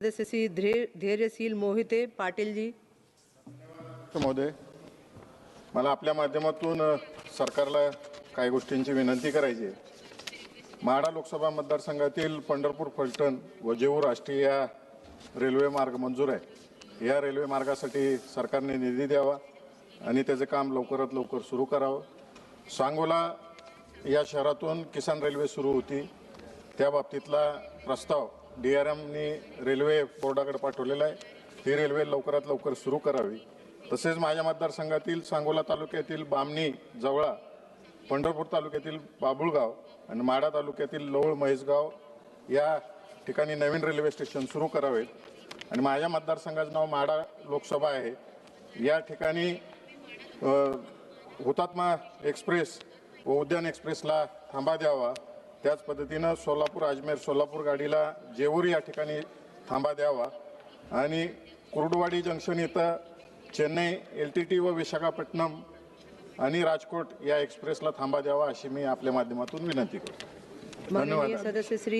सदस्य श्री धैर्यशील मोहिते पाटील जी। महोदय, मला आपल्या माध्यमातून सरकारला काही गोष्टींची विनंती करायची आहे। माढा लोकसभा मतदारसंघातील पंढरपूर फलटण व जेऊर राष्ट्रीय रेल्वे मार्ग मंजूर आहे। या रेल्वे मार्गासाठी सरकारने निधी द्यावा आणि त्याचे काम लवकरात लवकर सुरू करावं। सांगोला या शहरातून किसान रेल्वे सुरू होती, त्या बाबतीतला प्रस्ताव DRMनी रेल्वे बोर्डाकडे पाठवलेला आहे। ही रेल्वे लवकरात लवकर सुरू करावी। तसेच माझ्या मतदारसंघातील सांगोला तालुक्यातील बामणी जवळा, पंढरपूर तालुक्यातील बाबुळगाव आणि माढा तालुक्यातील लवळ महेशगाव या ठिकाणी नवीन रेल्वे स्टेशन सुरू करावे। आणि माझ्या मतदारसंघाचे नाव माढा लोकसभा आहे। या ठिकाणी हुतात्मा एक्सप्रेस व उद्यान एक्सप्रेसला थांबा द्यावा। त्याच पद्धतीने सोलापूर अजमेर सोलापूर गाडीला जेऊर या ठिकाणी थांबा द्यावा आणि कुर्डवाडी जंक्शन इथं चेन्नई LTT व विशाखापट्टणम आणि राजकोट या एक्सप्रेसला थांबा द्यावा अशी मी आपल्या माध्यमातून विनंती करतो। धन्यवाद। सदस्य श्री